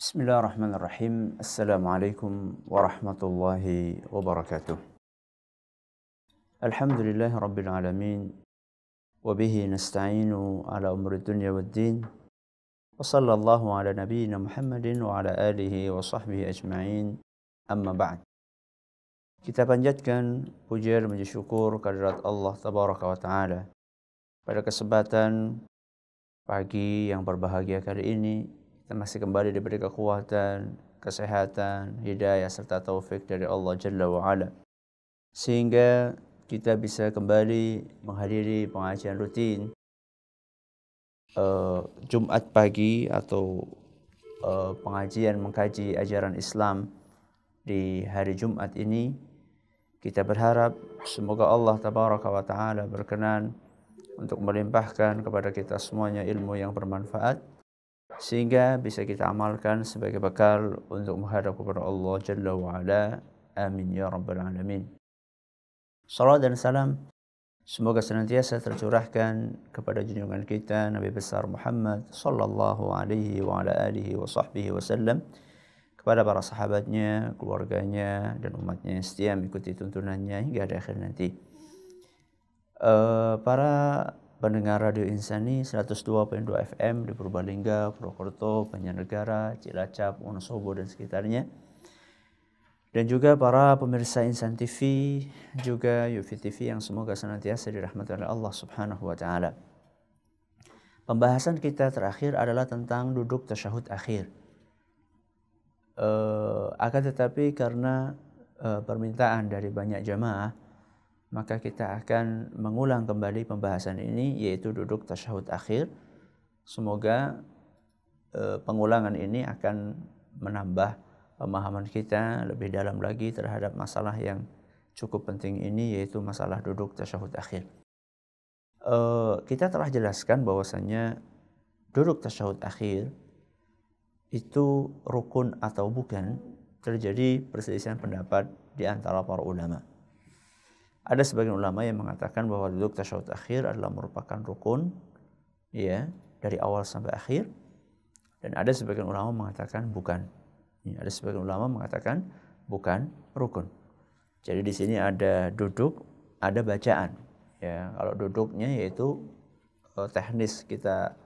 Bismillahirrahmanirrahim. Assalamualaikum warahmatullahi wabarakatuh. Alhamdulillahi rabbil alamin. Wabihi nasta'inu ala umri dunya waddin. Wa sallallahu ala nabiyyina Muhammadin wa ala alihi wa sahbihi ajma'in. Amma ba'd. Kita panjatkan puja dan puji syukur kehadirat Allah tabaraka wa ta'ala. Pada kesempatan pagi yang berbahagia kali ini, kita masih kembali diberi kekuatan, kesehatan, hidayah serta taufik dari Allah Jalla wa'ala, sehingga kita bisa kembali menghadiri pengajian rutin Jumat pagi atau pengajian mengkaji ajaran Islam di hari Jumat ini. Kita berharap semoga Allah Tabaraka wa Ta'ala berkenan untuk melimpahkan kepada kita semuanya ilmu yang bermanfaat, sehingga bisa kita amalkan sebagai bekal untuk menghadap kepada Allah Jalla wa'ala. Amin ya rabbal alamin. Salam dan salam semoga senantiasa tercurahkan kepada junjungan kita Nabi besar Muhammad sallallahu alaihi wa ala alihi wa sahbihi wasallam, kepada para sahabatnya, keluarganya dan umatnya yang setia mengikuti tuntunannya hingga akhir nanti. Para pendengar Radio Insani 102.2 FM di Purbalingga, Purwokerto, Banjarnegara, Cilacap, Wonosobo dan sekitarnya. Dan juga para pemirsa Insan TV, juga Yufi TV yang semoga senantiasa dirahmati oleh Allah Subhanahu wa taala. Pembahasan kita terakhir adalah tentang duduk tasyahud akhir. Akan tetapi karena permintaan dari banyak jamaah, maka kita akan mengulang kembali pembahasan ini, yaitu duduk tasyahud akhir. Semoga pengulangan ini akan menambah pemahaman kita lebih dalam lagi terhadap masalah yang cukup penting ini, yaitu masalah duduk tasyahud akhir. Kita telah jelaskan bahwasannya duduk tasyahud akhir itu rukun atau bukan, terjadi perselisihan pendapat di antara para ulama. Ada sebagian ulama yang mengatakan bahwa duduk tasyahud akhir adalah merupakan rukun, ya, dari awal sampai akhir. Dan ada sebagian ulama mengatakan bukan. Ada sebagian ulama mengatakan bukan rukun. Jadi di sini ada duduk, ada bacaan. Ya, kalau duduknya yaitu teknis kita,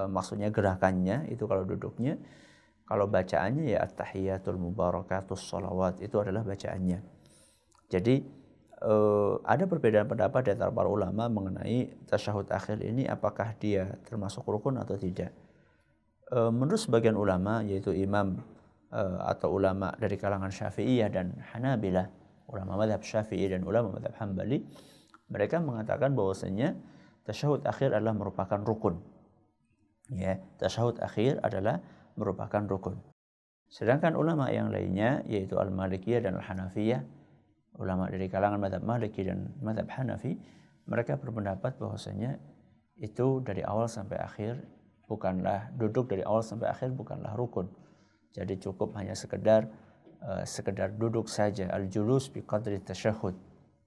maksudnya gerakannya itu kalau duduknya. Kalau bacaannya ya at-tahiyatul mubarakatus sholawat, itu adalah bacaannya. Jadi ada perbedaan pendapat di antara para ulama mengenai tasyahud akhir ini, apakah dia termasuk rukun atau tidak. Menurut sebagian ulama, yaitu imam atau ulama dari kalangan Syafi'iyah dan Hanabilah, ulama mazhab Syafi'i dan ulama mazhab Hambali, mereka mengatakan bahwasanya tasyahud akhir adalah merupakan rukun. Ya, tasyahud akhir adalah merupakan rukun. Sedangkan ulama yang lainnya, yaitu Al-Malikiyah dan Al-Hanafiyah, ulama dari kalangan mazhab Maliki dan mazhab Hanafi, mereka berpendapat bahwasanya itu dari awal sampai akhir bukanlah, duduk dari awal sampai akhir bukanlah rukun. Jadi cukup hanya sekedar duduk saja, al-julus bi qadri tasyahud,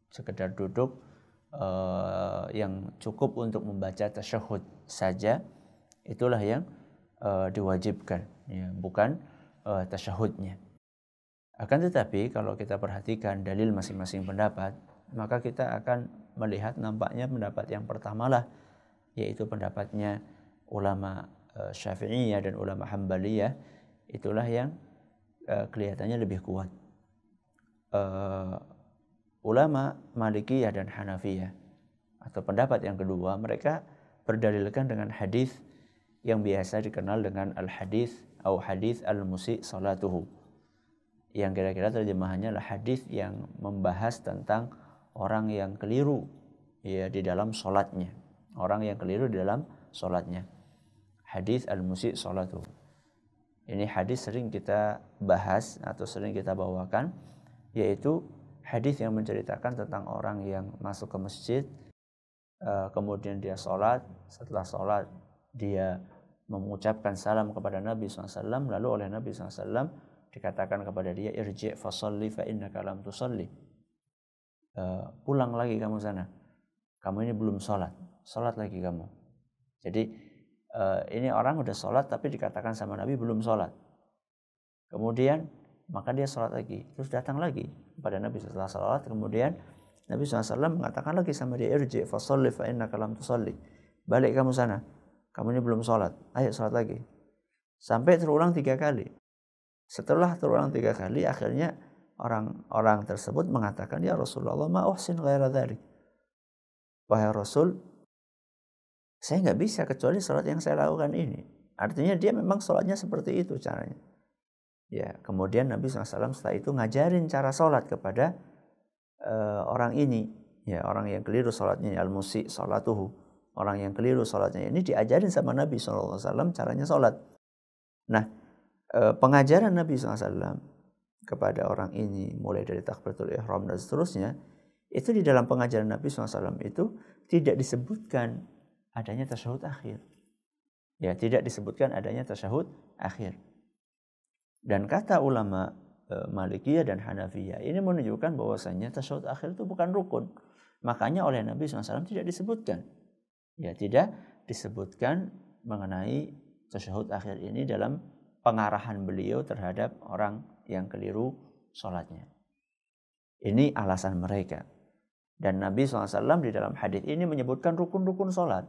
sekedar duduk yang cukup untuk membaca tasyahud saja, itulah yang diwajibkan, ya, bukan tasyahudnya. Akan tetapi kalau kita perhatikan dalil masing-masing pendapat, maka kita akan melihat nampaknya pendapat yang pertamalah, yaitu pendapatnya ulama Syafi'iyah dan ulama Hambaliyah, itulah yang kelihatannya lebih kuat. Ulama Malikiyah dan Hanafiyah atau pendapat yang kedua, mereka berdalilkan dengan hadis yang biasa dikenal dengan al-hadis atau hadis al-musi salatuhu, yang kira-kira terjemahannya adalah hadis yang membahas tentang orang yang keliru, ya, di dalam sholatnya. Orang yang keliru di dalam sholatnya. Hadis al-musi salatuhu. Ini hadis sering kita bahas atau sering kita bawakan, yaitu hadis yang menceritakan tentang orang yang masuk ke masjid, kemudian dia sholat, setelah sholat dia mengucapkan salam kepada Nabi SAW, lalu oleh Nabi SAW dikatakan kepada dia, irji' fasalli fa innaka lam tusalli, pulang lagi kamu sana, kamu ini belum sholat lagi kamu. Jadi ini orang udah sholat tapi dikatakan sama Nabi belum sholat. Kemudian maka dia sholat lagi, terus datang lagi kepada Nabi setelah sholat. Kemudian Nabi SAW mengatakan lagi sama dia, irji fasalli fa innaka lam tusalli. Balik kamu sana, kamu ini belum sholat, ayo sholat lagi. Sampai terulang 3 kali. Setelah terulang 3 kali, akhirnya orang-orang tersebut mengatakan, ya Rasulullah, ma uhsin ghaira dzalik. Wahai Rasul, saya nggak bisa kecuali sholat yang saya lakukan ini. Artinya dia memang sholatnya seperti itu caranya. Ya, kemudian Nabi SAW setelah itu ngajarin cara sholat kepada orang ini, ya, orang yang keliru sholatnya, al-musi sholatuhu, orang yang keliru sholatnya ini diajarin sama Nabi SAW caranya sholat. Nah, pengajaran Nabi SAW kepada orang ini mulai dari takbiratul ihram dan seterusnya, itu di dalam pengajaran Nabi SAW itu tidak disebutkan adanya tasyahud akhir. Ya, tidak disebutkan adanya tasyahud akhir. Dan kata ulama Malikiyah dan Hanafiyah ini menunjukkan bahwasanya tasyahud akhir itu bukan rukun. Makanya oleh Nabi SAW tidak disebutkan. Ya, tidak disebutkan mengenai tasyahud akhir ini dalam pengarahan beliau terhadap orang yang keliru sholatnya. Ini alasan mereka. Dan Nabi SAW di dalam hadis ini menyebutkan rukun-rukun sholat.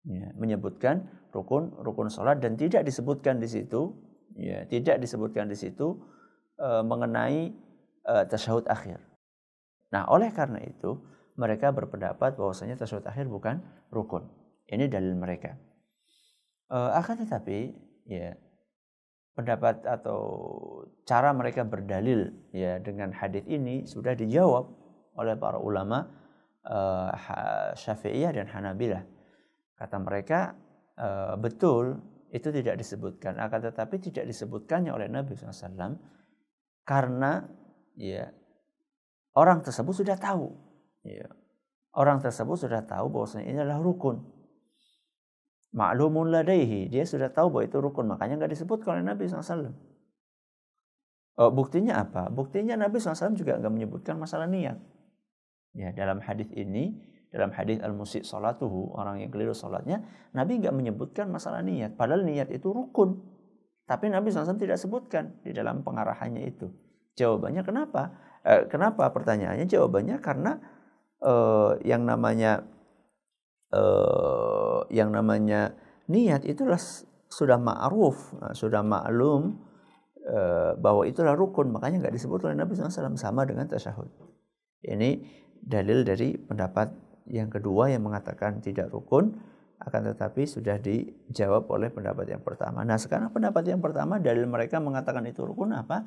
Ya, menyebutkan rukun-rukun sholat dan tidak disebutkan di situ, ya, tidak disebutkan di situ mengenai tasyahud akhir. Nah, oleh karena itu mereka berpendapat bahwasanya tasyahud akhir bukan rukun. Ini dalil mereka. Akan tetapi, ya, pendapat atau cara mereka berdalil ya dengan hadis ini sudah dijawab oleh para ulama Syafi'iyah dan Hanabilah. Kata mereka betul itu tidak disebutkan, akan tetapi tidak disebutkannya oleh Nabi SAW karena ya orang tersebut sudah tahu, ya, orang tersebut sudah tahu bahwasanya ini adalah rukun. Ma'lumun ladaihi, dia sudah tahu bahwa itu rukun, makanya nggak disebutkan oleh Nabi SAW. Buktinya apa? Buktinya Nabi SAW juga nggak menyebutkan masalah niat. Ya, dalam hadis ini, dalam hadis al-musi sholatuhu, orang yang keliru sholatnya, Nabi nggak menyebutkan masalah niat. Padahal niat itu rukun. Tapi Nabi SAW tidak sebutkan di dalam pengarahannya itu. Jawabannya kenapa? Kenapa pertanyaannya? Jawabannya karena yang namanya niat itulah sudah ma'ruf, sudah maklum bahwa itulah rukun, makanya nggak disebut oleh Nabi SAW sama dengan tasyahud. Ini dalil dari pendapat yang kedua yang mengatakan tidak rukun, akan tetapi sudah dijawab oleh pendapat yang pertama. Nah, sekarang pendapat yang pertama, dalil mereka mengatakan itu rukun apa?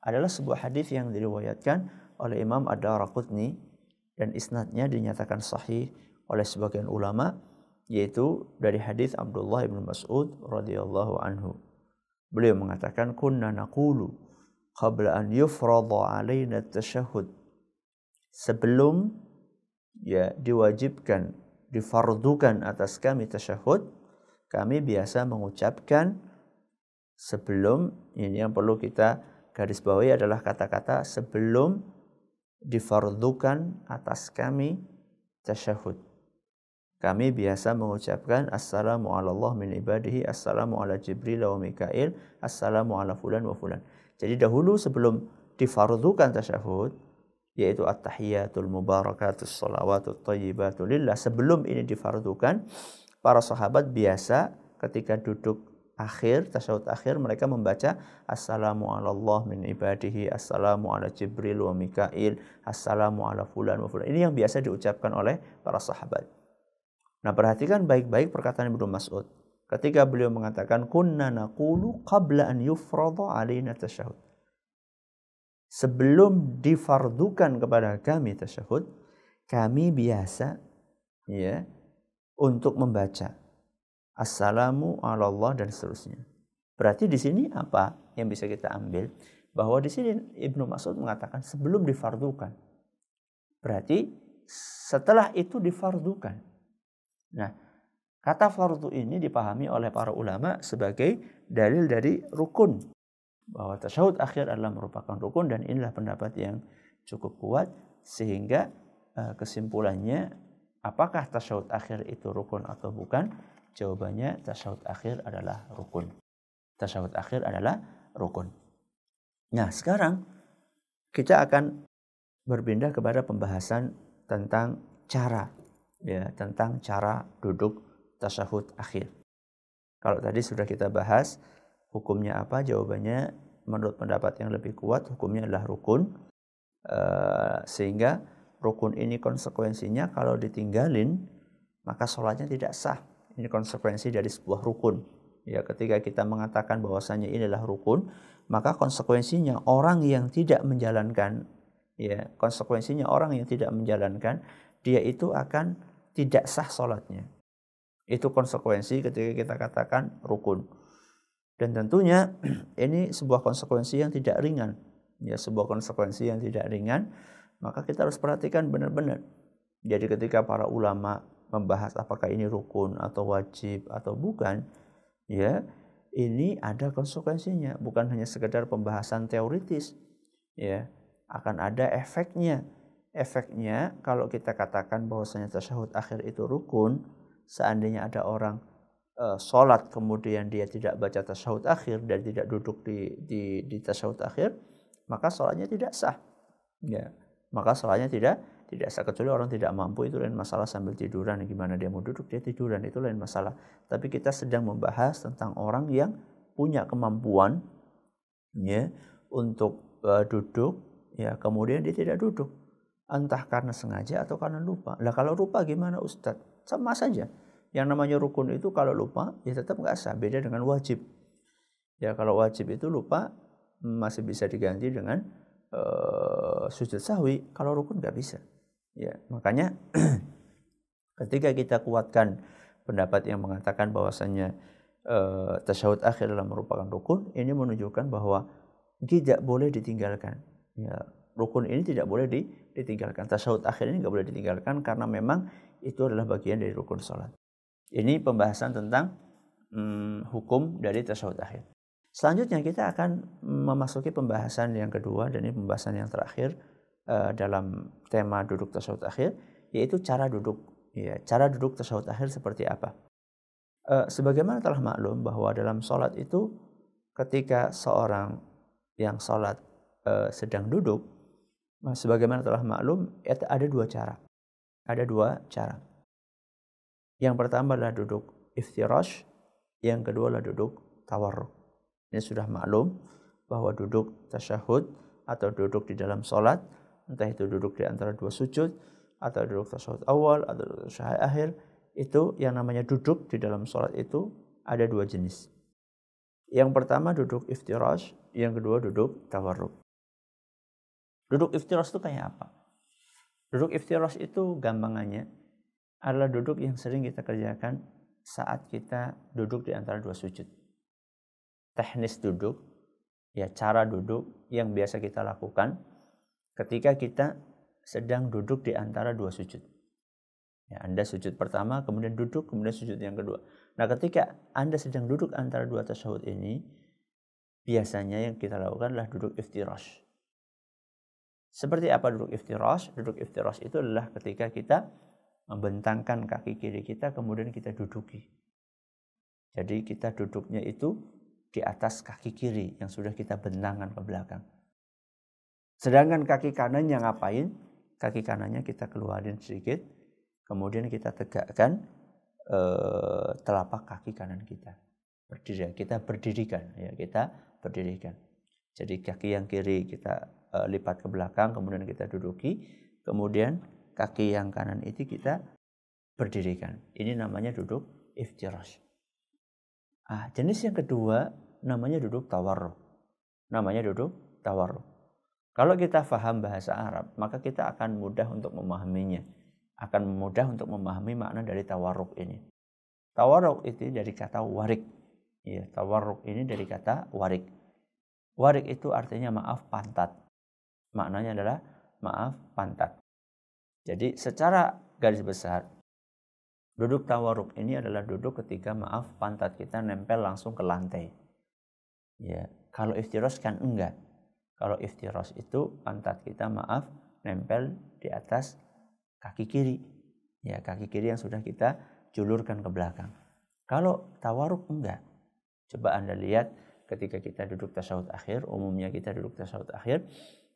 Adalah sebuah hadis yang diriwayatkan oleh Imam Ad-Daraqutni dan isnadnya dinyatakan sahih oleh sebagian ulama, yaitu dari hadis Abdullah bin Mas'ud radhiyallahu anhu. Beliau mengatakan, kunna naqulu qabla an yufrada alaina at-tasyahhud. Sebelum ya diwajibkan, difardukan atas kami tasyahud, kami biasa mengucapkan sebelum, ini yang perlu kita garis bawahi adalah kata-kata sebelum difardukan atas kami tasyahud. Kami biasa mengucapkan assalamu ala Allah min ibadihi, assalamu ala Jibril wa Mikail, assalamu ala fulan wa fulan. Jadi dahulu sebelum difardukan tasyahud, yaitu at-tahiyatul mubarakatus shalawatut thayyibatu lillah, sebelum ini difardukan, para sahabat biasa ketika duduk akhir, tasyahud akhir, mereka membaca assalamu ala Allah min ibadihi, assalamu ala Jibril wa Mikail, assalamu ala fulan wa fulan. Ini yang biasa diucapkan oleh para sahabat. Nah, perhatikan baik-baik perkataan Ibnu Mas'ud ketika beliau mengatakan kunna naqulu qabla an yufrada alaina tasyahud. Sebelum difardukan kepada kami tasyahud, kami biasa ya untuk membaca assalamu ala Allah dan seterusnya. Berarti di sini apa yang bisa kita ambil? Bahwa di sini Ibnu Mas'ud mengatakan sebelum difardukan. Berarti setelah itu difardukan. Nah, kata fardu ini dipahami oleh para ulama sebagai dalil dari rukun. Bahwa tasyahud akhir adalah merupakan rukun, dan inilah pendapat yang cukup kuat, sehingga kesimpulannya apakah tasyahud akhir itu rukun atau bukan? Jawabannya tasyahud akhir adalah rukun. Tasyahud akhir adalah rukun. Nah, sekarang kita akan berpindah kepada pembahasan tentang cara, ya, tentang cara duduk tasyahud akhir. Kalau tadi sudah kita bahas hukumnya apa, jawabannya menurut pendapat yang lebih kuat hukumnya adalah rukun, sehingga rukun ini konsekuensinya kalau ditinggalin maka sholatnya tidak sah. Ini konsekuensi dari sebuah rukun. Ya, ketika kita mengatakan bahwasanya ini adalah rukun, maka konsekuensinya orang yang tidak menjalankan, ya, konsekuensinya orang yang tidak menjalankan, dia itu akan tidak sah sholatnya. Itu konsekuensi ketika kita katakan rukun. Dan tentunya ini sebuah konsekuensi yang tidak ringan. Ya, sebuah konsekuensi yang tidak ringan, maka kita harus perhatikan benar-benar. Jadi ketika para ulama membahas apakah ini rukun atau wajib atau bukan, ya, ini ada konsekuensinya, bukan hanya sekedar pembahasan teoritis, ya, akan ada efeknya. Efeknya kalau kita katakan bahwasanya tasyahud akhir itu rukun, seandainya ada orang sholat kemudian dia tidak baca tasyahud akhir dan tidak duduk di tasyahud akhir, maka sholatnya tidak sah. Ya, maka sholatnya tidak sah, kecuali orang tidak mampu, itu lain masalah, sambil tiduran gimana dia mau duduk, dia tiduran, itu lain masalah. Tapi kita sedang membahas tentang orang yang punya kemampuan, ya, untuk duduk, ya, kemudian dia tidak duduk, entah karena sengaja atau karena lupa. Lah kalau lupa gimana Ustadz? Sama saja. Yang namanya rukun itu kalau lupa ya tetap nggak sah. Beda dengan wajib. Ya, kalau wajib itu lupa masih bisa diganti dengan sujud sahwi. Kalau rukun nggak bisa. Ya, makanya ketika kita kuatkan pendapat yang mengatakan bahwasannya tasyahud akhir adalah merupakan rukun, ini menunjukkan bahwa tidak boleh ditinggalkan. Ya, rukun ini tidak boleh ditinggalkan. Tasyahud akhir ini nggak boleh ditinggalkan karena memang itu adalah bagian dari rukun sholat. Ini pembahasan tentang hukum dari tasyahud akhir. Selanjutnya kita akan memasuki pembahasan yang kedua, dan ini pembahasan yang terakhir dalam tema duduk tasyahud akhir, yaitu cara duduk. Ya, cara duduk tasyahud akhir seperti apa? Sebagaimana telah maklum bahwa dalam sholat itu ketika seorang yang sholat sedang duduk, sebagaimana telah maklum ada dua cara. Ada dua cara. Yang pertama adalah duduk iftirash, yang kedua adalah duduk tawarruk. Ini sudah maklum bahwa duduk tasyahud atau duduk di dalam sholat, entah itu duduk di antara dua sujud, atau duduk tasyahud awal, atau duduk tasyahud akhir, itu yang namanya duduk di dalam sholat itu ada dua jenis. Yang pertama duduk iftirash, yang kedua duduk tawarruk. Duduk iftirash itu kayak apa? Duduk iftirash itu gampangannya adalah duduk yang sering kita kerjakan saat kita duduk di antara dua sujud. Teknis duduk, ya, cara duduk yang biasa kita lakukan ketika kita sedang duduk di antara dua sujud. Ya, Anda sujud pertama, kemudian duduk, kemudian sujud yang kedua. Nah, ketika Anda sedang duduk antara dua tasyahud ini, biasanya yang kita lakukan adalah duduk iftirash. Seperti apa duduk iftirash? Duduk iftirash itu adalah ketika kita membentangkan kaki kiri kita, kemudian kita duduki. Jadi kita duduknya itu di atas kaki kiri yang sudah kita bentangkan ke belakang. Sedangkan kaki kanannya ngapain? Kaki kanannya kita keluarin sedikit, kemudian kita tegakkan telapak kaki kanan kita. Kita berdirikan. Jadi kaki yang kiri kita lipat ke belakang, kemudian kita duduki, kemudian kaki yang kanan itu kita berdirikan. Ini namanya duduk iftirash. Jenis yang kedua namanya duduk tawarruk. Kalau kita faham bahasa Arab, maka kita akan mudah untuk memahaminya. Akan mudah untuk memahami makna dari tawarruk ini. Tawarruk itu dari kata warik. Ya, tawarruk ini dari kata warik. Warik itu artinya maaf pantat. Maknanya adalah maaf pantat. Jadi secara garis besar, duduk tawarruk ini adalah duduk ketika maaf pantat kita nempel langsung ke lantai. Ya, kalau iftirash kan enggak. Kalau iftirash itu pantat kita maaf nempel di atas kaki kiri. Ya, kaki kiri yang sudah kita julurkan ke belakang. Kalau tawarruk enggak. Coba Anda lihat ketika kita duduk tasyahud akhir, umumnya kita duduk tasyahud akhir,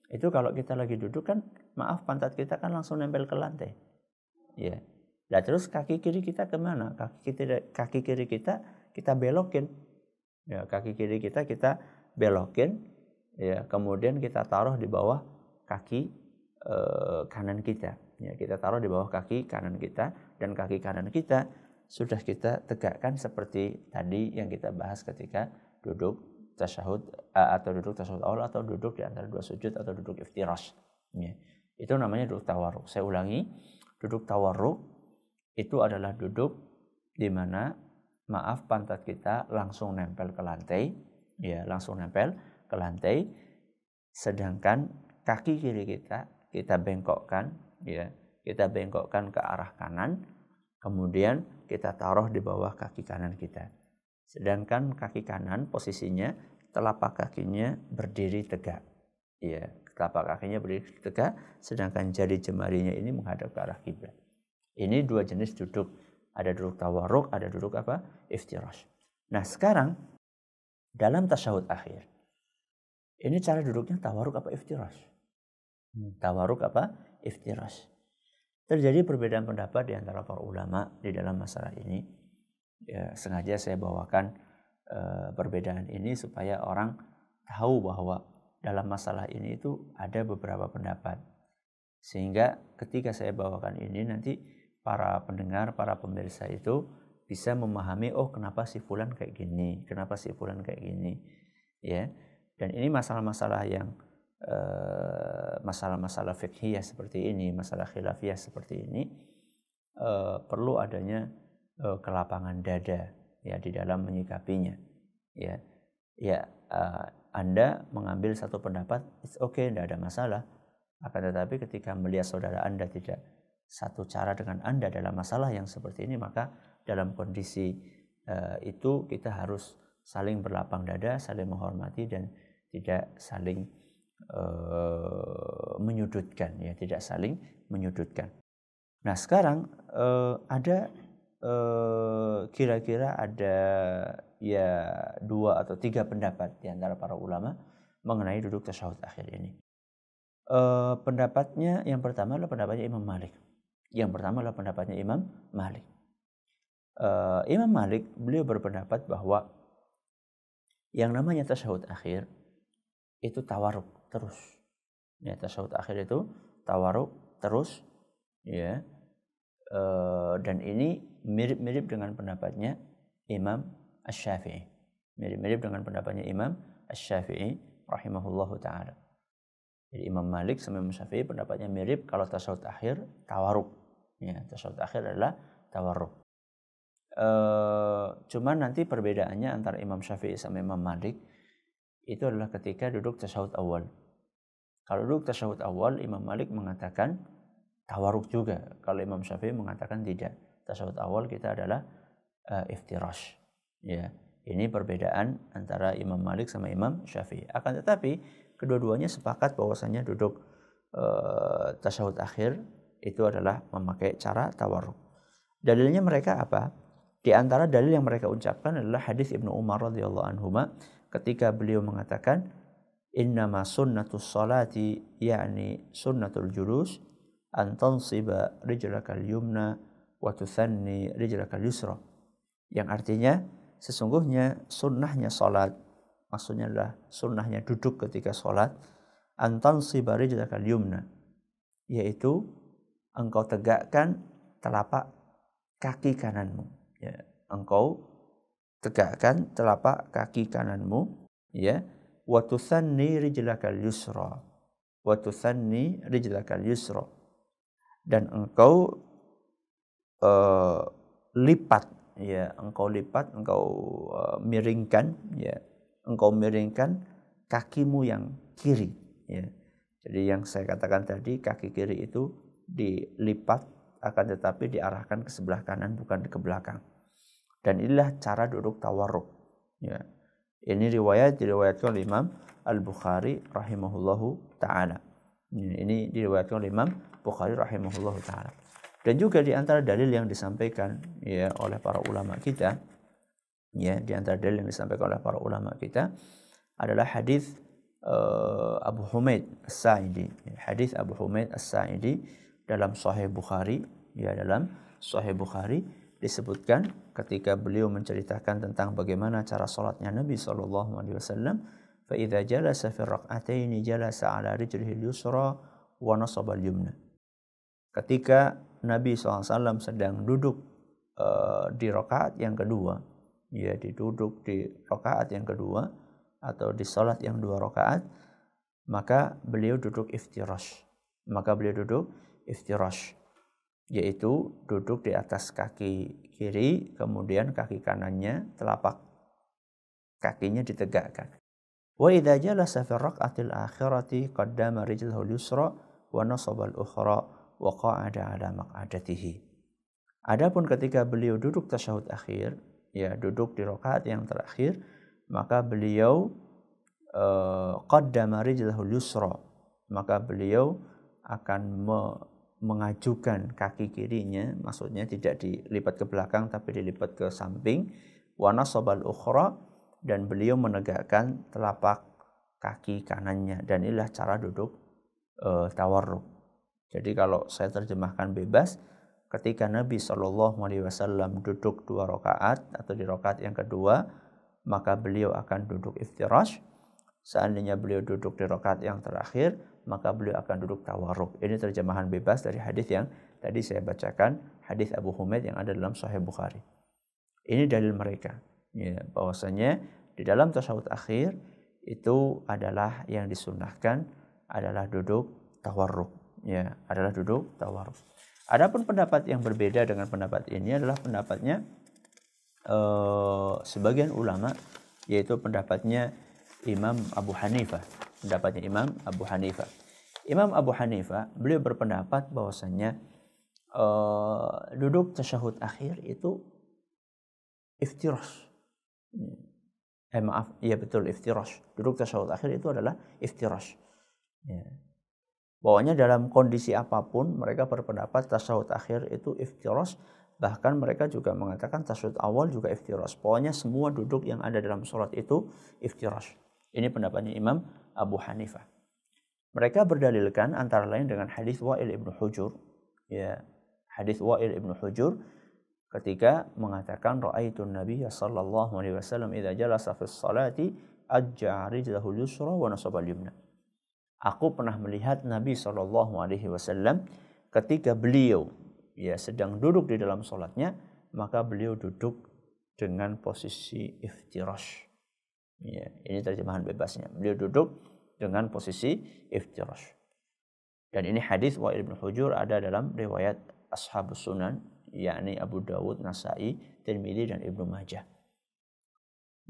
itu kalau kita lagi duduk kan, maaf, pantat kita kan langsung nempel ke lantai. Ya. Nah terus kaki kiri kita kemana? Kaki kiri kita belokin. Ya, kaki kiri kita belokin. Ya, kemudian kita taruh di bawah kaki kanan kita. Ya, kita taruh di bawah kaki kanan kita, dan kaki kanan kita sudah kita tegakkan seperti tadi yang kita bahas ketika duduk tasyahud atau duduk tasyahud awal, atau duduk di antara dua sujud, atau duduk iftirash. Ya. Itu namanya duduk tawarruk. Saya ulangi, duduk tawarruk itu adalah duduk di mana maaf pantat kita langsung nempel ke lantai, ya, langsung nempel ke lantai, sedangkan kaki kiri kita bengkokkan, ya, kita bengkokkan ke arah kanan, kemudian kita taruh di bawah kaki kanan kita. Sedangkan kaki kanan posisinya telapak kakinya berdiri tegak, ya, telapak kakinya berdiri tegak, sedangkan jari jemarinya ini menghadap ke arah kiblat. Ini dua jenis duduk, ada duduk tawarruk, ada duduk apa? Iftirash. Nah sekarang dalam tasyahud akhir, ini cara duduknya tawarruk apa iftirash? Tawarruk apa? Iftirash. Terjadi perbedaan pendapat di antara para ulama di dalam masalah ini. Ya, sengaja saya bawakan perbedaan ini supaya orang tahu bahwa dalam masalah ini itu ada beberapa pendapat. Sehingga ketika saya bawakan ini nanti para pendengar, para pemirsa itu bisa memahami, oh kenapa si fulan kayak gini, kenapa si fulan kayak gini, ya. Dan ini masalah-masalah yang masalah-masalah fiqhiyah seperti ini, masalah khilafiyah seperti ini, perlu adanya kelapangan dada, ya, di dalam menyikapinya, ya. Ya, Anda mengambil satu pendapat, it's okay, tidak ada masalah. Akan tetapi ketika melihat saudara Anda tidak satu cara dengan Anda dalam masalah yang seperti ini, maka dalam kondisi itu kita harus saling berlapang dada, saling menghormati, dan tidak saling menyudutkan, ya, tidak saling menyudutkan. Nah sekarang ada kira-kira ada ya 2 atau 3 pendapat di antara para ulama mengenai duduk tasyahud akhir ini. Pendapatnya yang pertama adalah pendapatnya Imam Malik. Yang pertama adalah pendapatnya Imam Malik. Imam Malik beliau berpendapat bahwa yang namanya tasyahud akhir itu tawarruk terus. Ya, tasyahud akhir itu tawarruk terus, ya. Dan ini mirip-mirip dengan pendapatnya Imam Asy-Syafi'i. Mirip-mirip dengan pendapatnya Imam Asy-Syafi'i rahimahullahu taala. Jadi Imam Malik sama Imam Syafi'i pendapatnya mirip, kalau tasyahud akhir tawarruk. Ya, tasyahud akhir adalah tawarruk. Cuman nanti perbedaannya antara Imam Syafi'i sama Imam Malik itu adalah ketika duduk tasyahud awal. Kalau duduk tasyahud awal, Imam Malik mengatakan tawarruk juga. Kalau Imam Syafi'i mengatakan tidak. Tasyahud awal kita adalah iftirash. Ya, ini perbedaan antara Imam Malik sama Imam Syafi'i. Akan tetapi kedua-duanya sepakat bahwasanya duduk tasyahud akhir itu adalah memakai cara tawarruk. Dalilnya mereka apa? Di antara dalil yang mereka ucapkan adalah hadis Ibnu Umar radhiyallahu anhuma ketika beliau mengatakan innama sunnatus salati yakni sunnatul julus an tansiba rijlakal yumna wa tuthanni rijlakal yusra. Yang artinya sesungguhnya sunnahnya salat, maksudnya adalah sunnahnya duduk ketika salat, an tansiba rijlakal yumna, yaitu engkau tegakkan telapak kaki kananmu, ya. Engkau tegakkan telapak kaki kananmu, ya. Wa tuthanni rijlakal yusra. Wa tuthanni rijlakal yusra. Dan engkau lipat, ya, engkau lipat, engkau miringkan, ya. Engkau miringkan kakimu yang kiri, ya. Jadi yang saya katakan tadi, kaki kiri itu dilipat, akan tetapi diarahkan ke sebelah kanan, bukan ke belakang. Dan inilah cara duduk tawarruk, ya. Ini diriwayatkan oleh Imam Al-Bukhari rahimahullahu ta'ala. Ini diriwayatkan oleh Imam Bukhari rahimahullahu ta'ala. Dan juga di antara dalil yang disampaikan, ya, oleh para ulama kita Ya, di antara dalil yang disampaikan oleh para ulama kita adalah hadis Abu Humaid As-Sa'idi. Hadis Abu Humaid As-Sa'idi dalam Sahih Bukhari, ya, dalam Sahih Bukhari disebutkan ketika beliau menceritakan tentang bagaimana cara salatnya Nabi sallallahu alaihi wasallam, fa idza jalasa fi rak'ataini jalasa ala rijlihi al-yusra wa nasaba al-yumna. Ketika Nabi SAW sedang duduk di rakaat yang kedua, ya, duduk di rakaat yang kedua atau di salat yang 2 rakaat, maka beliau duduk iftirash. Yaitu duduk di atas kaki kiri, kemudian kaki kanannya, telapak kakinya ditegakkan. Wa idza jalasa fi rak'atil akhirati qaddama rijlahu al-yusra wa nasaba al-ukhra wa qa'ada ala maq'adatihi. Adapun ketika beliau duduk tasyahud akhir, ya, duduk di rakaat yang terakhir, maka beliau qaddama rijlahu al-yusra, maka beliau akan mengajukan kaki kirinya, maksudnya tidak dilipat ke belakang tapi dilipat ke samping, wa nasabal ukhra, dan beliau menegakkan telapak kaki kanannya, dan inilah cara duduk tawarruk. Jadi kalau saya terjemahkan bebas, ketika Nabi SAW duduk 2 rakaat atau di rakaat yang kedua, maka beliau akan duduk iftirash. Seandainya beliau duduk di rakaat yang terakhir, maka beliau akan duduk tawarruk. Ini terjemahan bebas dari hadis yang tadi saya bacakan, hadis Abu Humaid yang ada dalam Sahih Bukhari. Ini dalil mereka, ya, bahwasanya di dalam tasyahud akhir itu adalah yang disunnahkan adalah duduk tawarruk, ya, adalah duduk tawarruk. Adapun pendapat yang berbeda dengan pendapat ini adalah pendapatnya sebagian ulama, yaitu pendapatnya Imam Abu Hanifah. Imam Abu Hanifah beliau berpendapat bahwasanya duduk tasyahud akhir itu iftirash. Iftirash. Duduk tasyahud akhir itu adalah iftirash. Ya. Pokoknya dalam kondisi apapun mereka berpendapat tasyahud akhir itu iftirash. Bahkan mereka juga mengatakan tasyahud awal juga iftirash. Pokoknya semua duduk yang ada dalam sholat itu iftirash. Ini pendapatnya Imam Abu Hanifah. Mereka berdalilkan antara lain dengan hadis Wa'il ibn Hujur. Ya, hadis Wa'il ibn Hujur ketika mengatakan ra'aitun Nabiy sallallahu alaihi wasallam idza jalasa fi sholati ajja'a rijlahu al-yusra wa nasaba al-yumna. Aku pernah melihat Nabi sallallahu alaihi wasallam ketika beliau, ya, sedang duduk di dalam salatnya, maka beliau duduk dengan posisi iftirash. Ya, ini terjemahan bebasnya. Beliau duduk dengan posisi iftirash. Dan ini hadis Wa'il bin Hujur ada dalam riwayat Ashabus Sunan, yakni Abu Dawud, Nasai, Tirmidzi dan Ibnu Majah.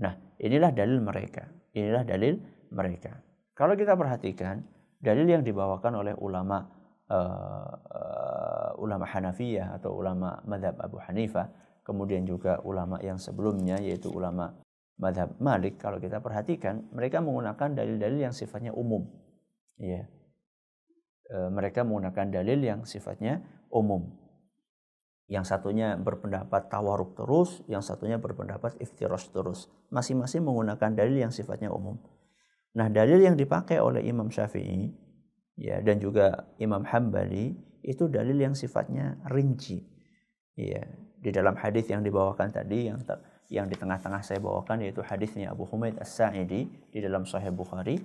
Nah, inilah dalil mereka. Kalau kita perhatikan dalil yang dibawakan oleh ulama Hanafiyah atau ulama mazhab Abu Hanifah, kemudian juga ulama yang sebelumnya yaitu ulama mazhab Malik, kalau kita perhatikan mereka menggunakan dalil-dalil yang sifatnya umum. Ya. Mereka menggunakan dalil yang sifatnya umum. Yang satunya berpendapat tawaruk terus, yang satunya berpendapat iftirash terus. Masing-masing menggunakan dalil yang sifatnya umum. Nah, dalil yang dipakai oleh Imam Syafi'i, ya, dan juga Imam Hambali itu dalil yang sifatnya rinci. Ya, di dalam hadis yang dibawakan tadi yang di tengah-tengah saya bawakan yaitu hadisnya Abu Humaid As-Sa'idi di dalam Sahih Bukhari.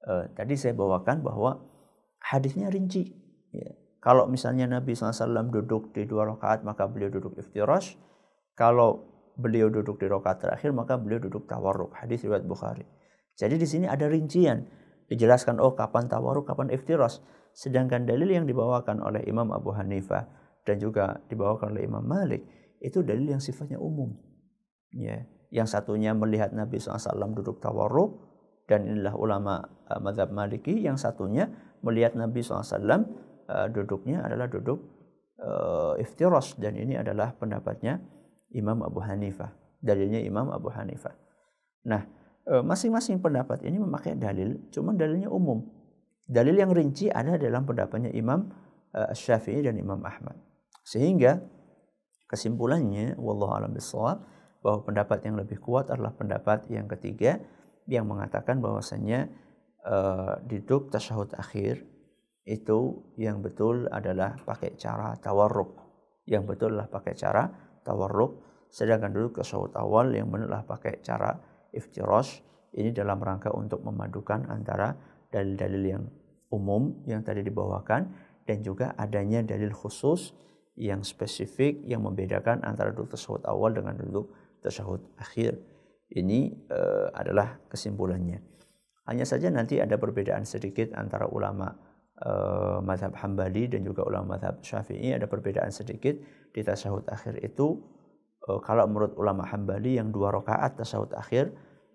Tadi saya bawakan bahwa hadisnya rinci. Ya. Kalau misalnya Nabi SAW duduk di 2 rakaat maka beliau duduk iftirash. Kalau beliau duduk di rakaat terakhir maka beliau duduk tawarruk. Hadis riwayat Bukhari. Jadi di sini ada rincian, dijelaskan kapan tawarruk, kapan iftirash. Sedangkan dalil yang dibawakan oleh Imam Abu Hanifah dan juga dibawakan oleh Imam Malik itu dalil yang sifatnya umum. Ya, yang satunya melihat Nabi SAW duduk tawarruk, dan inilah ulama mazhab Maliki. Yang satunya melihat Nabi SAW duduknya adalah duduk iftirash, dan ini adalah pendapatnya Imam Abu Hanifah, dalilnya Imam Abu Hanifah. Nah, masing-masing pendapat ini memakai dalil, cuman dalilnya umum. Dalil yang rinci ada dalam pendapatnya Imam Syafi'i dan Imam Ahmad. Sehingga kesimpulannya, wallahu a'lam bishawab, bahwa pendapat yang lebih kuat adalah pendapat yang ketiga yang mengatakan bahwasanya duduk tasyahud akhir itu yang betul adalah pakai cara tawarruk. Yang betul adalah pakai cara tawarruk. Sedangkan duduk tasyahud awal yang benar adalah pakai cara iftirash. Ini dalam rangka untuk memadukan antara dalil-dalil yang umum yang tadi dibawakan dan juga adanya dalil khusus yang spesifik yang membedakan antara duduk tasyahud awal dengan duduk tasyahud akhir. Ini adalah kesimpulannya. Hanya saja nanti ada perbedaan sedikit antara ulama mazhab Hambali dan juga ulama mazhab Syafi'i. Ada perbedaan sedikit di tasyahud akhir itu. Kalau menurut ulama Hambali yang 2 rakaat tasyahud akhir,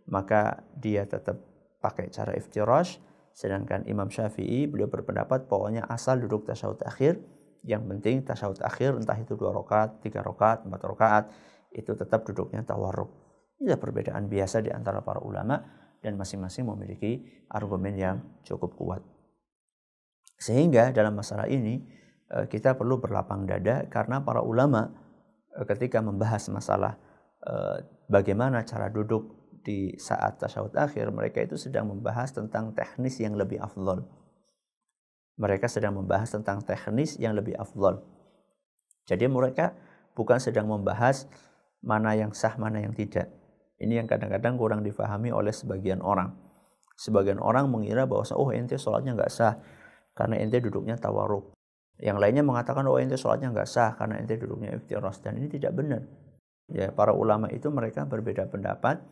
maka dia tetap pakai cara iftirash. Sedangkan Imam Syafi'i beliau berpendapat pokoknya asal duduk tasyahud akhir, yang penting tasyahud akhir entah itu 2 rakaat, 3 rakaat, 4 rakaat, itu tetap duduknya tawarruk. Ini perbedaan biasa di antara para ulama dan masing-masing memiliki argumen yang cukup kuat. Sehingga dalam masalah ini kita perlu berlapang dada karena para ulama ketika membahas masalah bagaimana cara duduk di saat tasyahud akhir, mereka itu sedang membahas tentang teknis yang lebih afdol. Mereka sedang membahas tentang teknis yang lebih afdol. Jadi mereka bukan sedang membahas mana yang sah, mana yang tidak. Ini yang kadang-kadang kurang difahami oleh sebagian orang. Sebagian orang mengira bahwa ente sholatnya nggak sah karena ente duduknya tawarruk. Yang lainnya mengatakan ente sholatnya nggak sah karena ente duduknya iftirash, dan ini tidak benar. Ya, para ulama itu mereka berbeda pendapat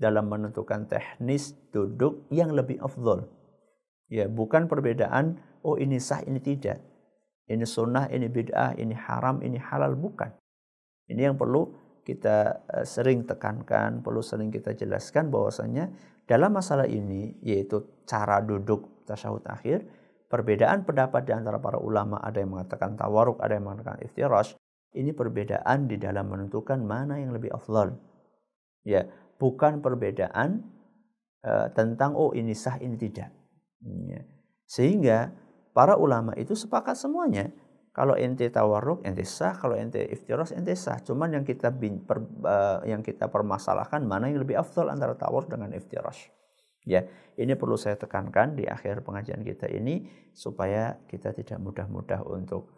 dalam menentukan teknis duduk yang lebih afdol. Ya, bukan perbedaan ini sah, ini tidak. Ini sunnah, ini bid'ah, ini haram, ini halal, bukan. Ini yang perlu kita sering tekankan, perlu sering kita jelaskan bahwasanya dalam masalah ini, yaitu cara duduk tasyahud akhir, perbedaan pendapat di antara para ulama, ada yang mengatakan tawarruk, ada yang mengatakan iftirash. Ini perbedaan di dalam menentukan mana yang lebih afdal. Ya, bukan perbedaan tentang ini sah, ini tidak. Ya. Sehingga para ulama itu sepakat semuanya. Kalau ente tawarruk, ente sah. Kalau ente iftirash, ente sah. Cuman yang kita permasalahkan mana yang lebih afdal antara tawarruk dengan iftirash. Ya, ini perlu saya tekankan di akhir pengajian kita ini supaya kita tidak mudah-mudah untuk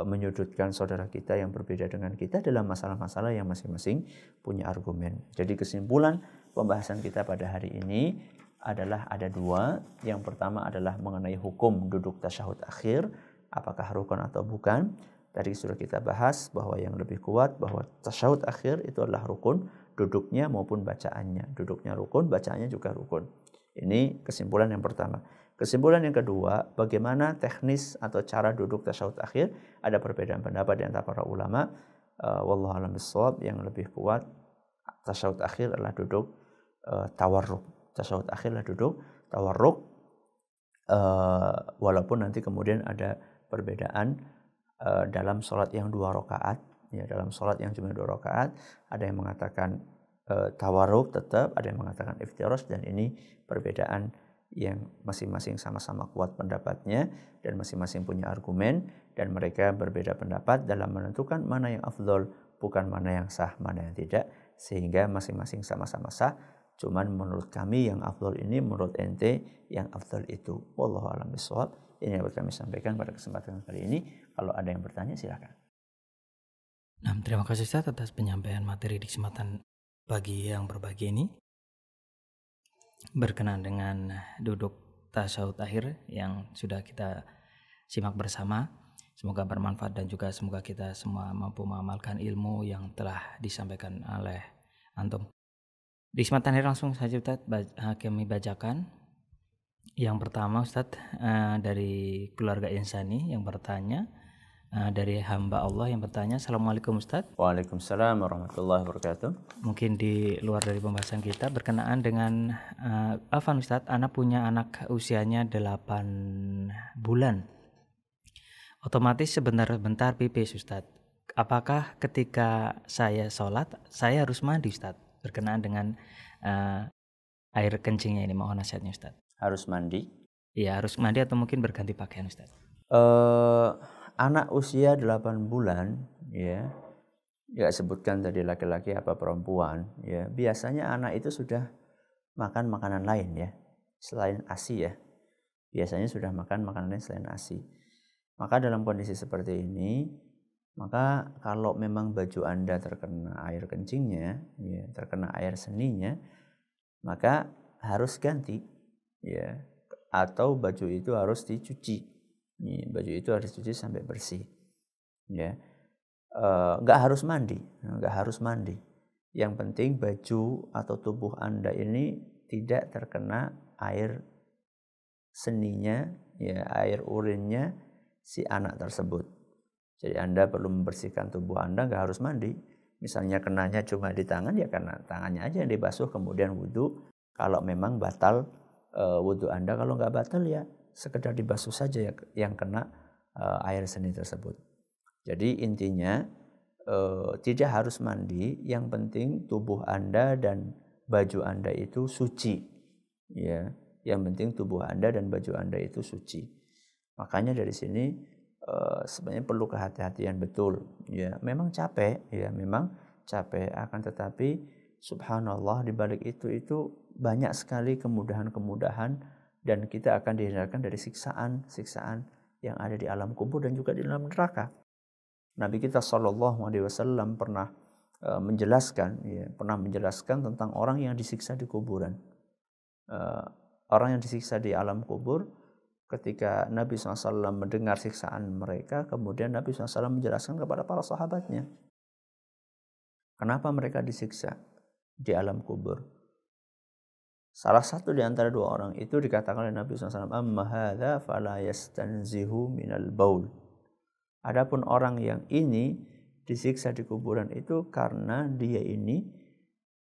menyudutkan saudara kita yang berbeda dengan kita dalam masalah-masalah yang masing-masing punya argumen. Jadi kesimpulan pembahasan kita pada hari ini adalah ada 2. Yang pertama adalah mengenai hukum duduk tasyahud akhir, apakah rukun atau bukan. Tadi sudah kita bahas bahwa yang lebih kuat bahwa tasyahud akhir itu adalah rukun, duduknya maupun bacaannya. Duduknya rukun, bacaannya juga rukun. Ini kesimpulan yang pertama. Kesimpulan yang kedua, bagaimana teknis atau cara duduk tasyahud akhir? Ada perbedaan pendapat di antara para ulama. Wallahu a'lam bishawab, yang lebih kuat tasyahud akhir adalah duduk tawarruk. Tasyahud akhir adalah duduk tawarruk. Walaupun nanti kemudian ada perbedaan dalam sholat yang 2 rakaat. Ya, dalam sholat yang cuma 2 rakaat, ada yang mengatakan tawarruk tetap, ada yang mengatakan iftirash, dan ini perbedaan yang masing-masing sama-sama kuat pendapatnya dan masing-masing punya argumen, dan mereka berbeda pendapat dalam menentukan mana yang afdol, bukan mana yang sah, mana yang tidak, sehingga masing-masing sama-sama sah. Cuman menurut kami yang afdol ini, menurut ente yang afdol itu. Wallahu a'lam bishawab. Ini yang kami sampaikan pada kesempatan kali ini. Kalau ada yang bertanya silakan. Nah, terima kasih Ustaz atas penyampaian materi di kesempatan pagi yang berbahagia ini. Berkenaan dengan duduk tasyahud akhir yang sudah kita simak bersama, semoga bermanfaat dan juga semoga kita semua mampu mengamalkan ilmu yang telah disampaikan oleh antum. Di kesempatan ini langsung saja Ustaz kami bacakan. Yang pertama Ustaz dari keluarga Insani yang bertanya, dari hamba Allah yang bertanya. Assalamualaikum Ustaz. Waalaikumsalam warahmatullahi wabarakatuh. Mungkin di luar dari pembahasan kita berkenaan dengan Afan Ustaz, anak punya anak usianya 8 bulan. Otomatis sebentar-bentar pipis Ustaz. Apakah ketika saya sholat saya harus mandi Ustaz? Berkenaan dengan air kencingnya ini, mohon nasihatnya Ustaz. Harus mandi? Iya, harus mandi atau mungkin berganti pakaian Ustaz. Anak usia 8 bulan ya, nggak sebutkan tadi laki-laki apa perempuan, ya biasanya anak itu sudah makan makanan lain ya, selain ASI ya. Biasanya sudah makan makanan lain selain ASI. Maka dalam kondisi seperti ini, maka kalau memang baju Anda terkena air kencingnya, ya, terkena air seninya, maka harus ganti, ya, atau baju itu harus dicuci. Ya, baju itu harus dicuci sampai bersih, ya. Nggak harus mandi, nggak harus mandi. Yang penting baju atau tubuh Anda ini tidak terkena air seninya, ya, air urinnya si anak tersebut. Jadi Anda perlu membersihkan tubuh Anda, nggak harus mandi. Misalnya kenanya cuma di tangan, ya karena tangannya aja yang dibasuh kemudian wudhu. Kalau memang batal wudhu Anda, kalau nggak batal ya sekedar dibasuh saja yang kena air seni tersebut. Jadi intinya tidak harus mandi, yang penting tubuh Anda dan baju Anda itu suci. Ya, yang penting tubuh Anda dan baju Anda itu suci. Makanya dari sini sebenarnya perlu kehati-hatian betul. Ya, memang capek, ya memang capek, akan tetapi subhanallah di balik itu banyak sekali kemudahan-kemudahan dan kita akan dihindarkan dari siksaan yang ada di alam kubur dan juga di dalam neraka. Nabi kita SAW pernah menjelaskan tentang orang yang disiksa di kuburan. Orang yang disiksa di alam kubur, ketika Nabi SAW mendengar siksaan mereka, kemudian Nabi SAW menjelaskan kepada para sahabatnya kenapa mereka disiksa di alam kubur. Salah satu di antara dua orang itu dikatakan oleh Nabi SAW, amma hadza fala yastanzihu minal baul. Adapun orang yang ini disiksa di kuburan itu karena dia ini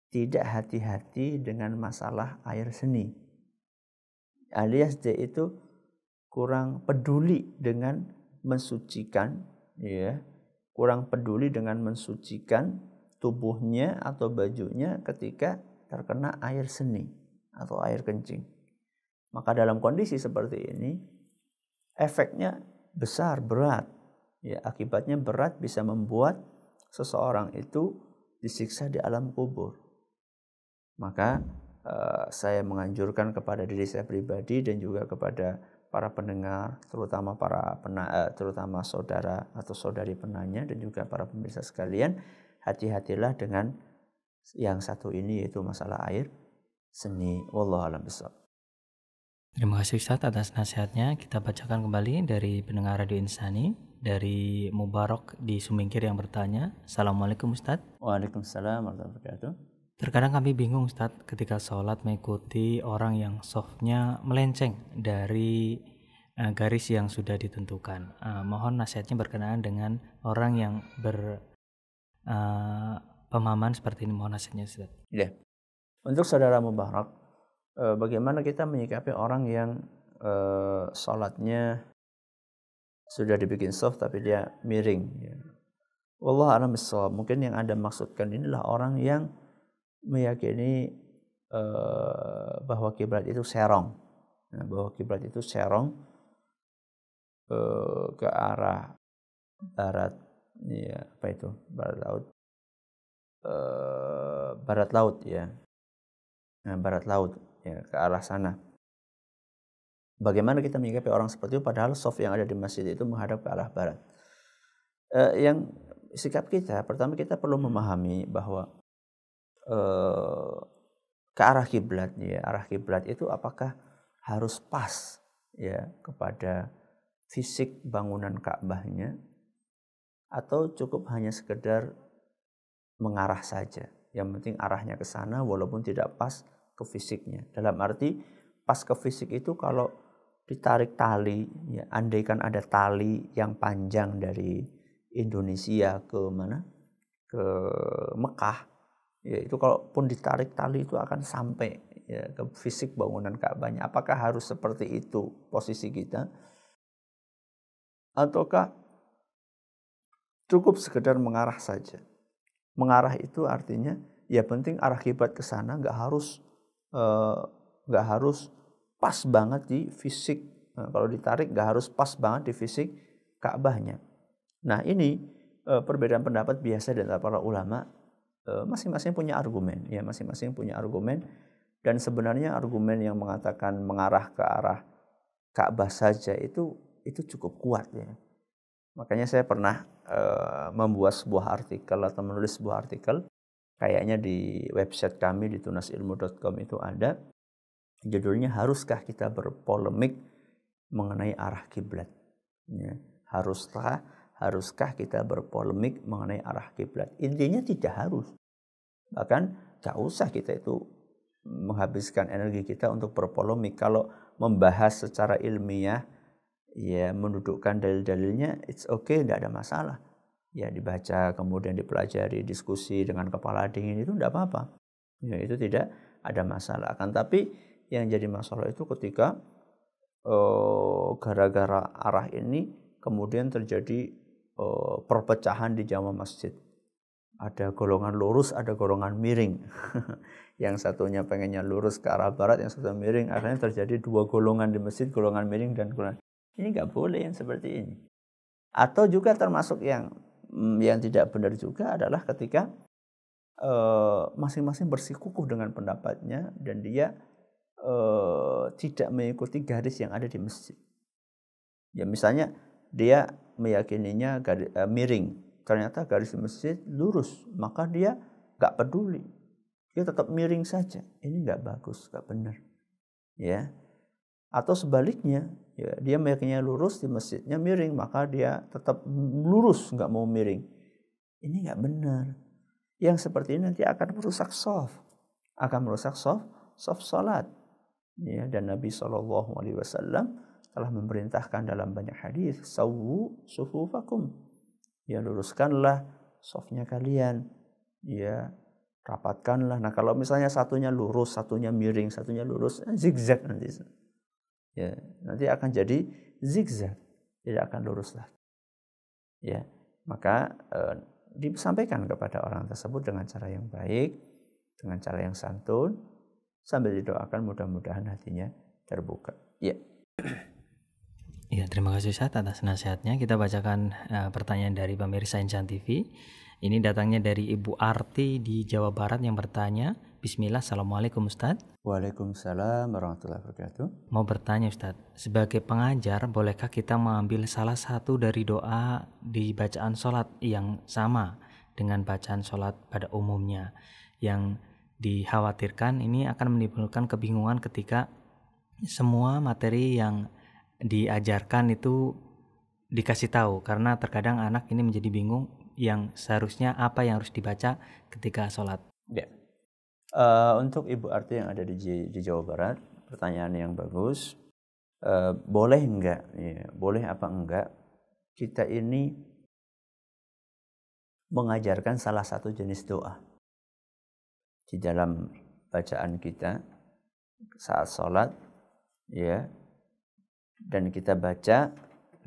tidak hati-hati dengan masalah air seni. Alias dia itu kurang peduli dengan mensucikan, ya, kurang peduli dengan mensucikan tubuhnya atau bajunya ketika terkena air seni atau air kencing. Maka dalam kondisi seperti ini efeknya besar, berat. Ya, akibatnya berat, bisa membuat seseorang itu disiksa di alam kubur. Maka saya menganjurkan kepada diri saya pribadi dan juga kepada para pendengar, terutama saudara atau saudari penanya dan juga para pemirsa sekalian, hati-hatilah dengan yang satu ini, yaitu masalah air seni. Wallahu a'lam bishawab. Terima kasih Ustadz atas nasihatnya. Kita bacakan kembali dari pendengar Radio Insani, dari Mubarak di Sumingkir yang bertanya, Assalamualaikum Ustadz. Waalaikumsalam warahmatullahi wabarakatuh. Terkadang kami bingung Ustadz ketika sholat mengikuti orang yang softnya melenceng dari garis yang sudah ditentukan. Mohon nasihatnya berkenaan dengan orang yang berpemahaman seperti ini. Mohon nasihatnya Ustadz. Ya. Untuk saudara Mubarak, bagaimana kita menyikapi orang yang sholatnya sudah dibikin soft tapi dia miring, ya. Wallahu a'lam bishawab. Mungkin yang Anda maksudkan inilah orang yang meyakini bahwa kiblat itu serong, bahwa kiblat itu serong ke arah barat, ya, apa itu, barat laut ya, barat laut, ya, ke arah sana. Bagaimana kita menyikapi orang seperti itu padahal soft yang ada di masjid itu menghadap ke arah barat? Yang sikap kita, pertama kita perlu memahami bahwa ke arah kiblat, ya, arah kiblat itu apakah harus pas, ya, kepada fisik bangunan Ka'bahnya atau cukup hanya sekedar mengarah saja. Yang penting arahnya ke sana walaupun tidak pas ke fisiknya. Dalam arti pas ke fisik itu kalau ditarik tali, ya, andaikan ada tali yang panjang dari Indonesia ke mana? Ke Mekah, ya, itu kalaupun ditarik tali itu akan sampai, ya, ke fisik bangunan Ka'bahnya. Apakah harus seperti itu posisi kita? Ataukah cukup sekedar mengarah saja? Mengarah itu artinya ya penting arah kiblat ke sana, nggak harus pas banget di fisik. Nah, kalau ditarik nggak harus pas banget di fisik Ka'bahnya. Nah, ini perbedaan pendapat biasa di antara para ulama, masing-masing punya argumen, ya masing-masing punya argumen, dan sebenarnya argumen yang mengatakan mengarah ke arah Ka'bah saja itu cukup kuat ya. Makanya saya pernah membuat sebuah artikel atau menulis sebuah artikel, kayaknya di website kami di tunasilmu.com itu ada, judulnya haruskah kita berpolemik mengenai arah kiblat? Ya, haruskah kita berpolemik mengenai arah kiblat? Intinya tidak harus. Bahkan gak usah kita itu menghabiskan energi kita untuk berpolemik. Kalau membahas secara ilmiah, ya mendudukkan dalil-dalilnya, it's okay, tidak ada masalah. Ya dibaca, kemudian dipelajari, diskusi dengan kepala dingin, itu tidak apa-apa. Ya itu tidak ada masalah. Akan tapi yang jadi masalah itu ketika gara-gara arah ini kemudian terjadi perpecahan di jamaah masjid. Ada golongan lurus, ada golongan miring. Yang satunya pengennya lurus ke arah barat, yang satunya miring. Akhirnya terjadi dua golongan di masjid, golongan miring dan golongan. Ini nggak boleh yang seperti ini. Atau juga termasuk yang tidak benar juga adalah ketika masing-masing bersikukuh dengan pendapatnya dan dia tidak mengikuti garis yang ada di masjid. Ya misalnya dia meyakininya miring, ternyata garis di masjid lurus, maka dia nggak peduli, dia tetap miring saja. Ini nggak bagus, nggak benar. Ya. Atau sebaliknya, ya, dia meyakininya lurus, di masjidnya miring, maka dia tetap lurus, nggak mau miring. Ini nggak benar. Yang seperti ini nanti akan merusak shaf, salat. Ya, dan Nabi SAW telah memerintahkan dalam banyak hadis, sawwu sufufakum. Ya, luruskanlah shafnya kalian. Ya, rapatkanlah. Nah, kalau misalnya satunya lurus, satunya miring, satunya lurus, zigzag nanti. Ya, nanti akan jadi zigzag, tidak akan lurus lagi. Ya, maka disampaikan kepada orang tersebut dengan cara yang baik, dengan cara yang santun, sambil didoakan mudah-mudahan hatinya terbuka. Ya. Ya, terima kasih Ustaz atas nasihatnya. Kita bacakan pertanyaan dari pemirsa Insan TV. Ini datangnya dari Ibu Arti di Jawa Barat yang bertanya, Bismillah, Assalamualaikum Ustaz. Waalaikumsalam warahmatullahi wabarakatuh. Mau bertanya Ustaz, sebagai pengajar bolehkah kita mengambil salah satu dari doa di bacaan sholat yang sama dengan bacaan sholat pada umumnya? Yang dikhawatirkan ini akan menimbulkan kebingungan ketika semua materi yang diajarkan itu dikasih tahu, karena terkadang anak ini menjadi bingung yang seharusnya apa yang harus dibaca ketika sholat. Ya. Untuk Ibu Arti yang ada di Jawa Barat, pertanyaan yang bagus. Boleh enggak? Ya, boleh apa enggak? Kita ini mengajarkan salah satu jenis doa di dalam bacaan kita saat sholat, ya. Dan kita baca,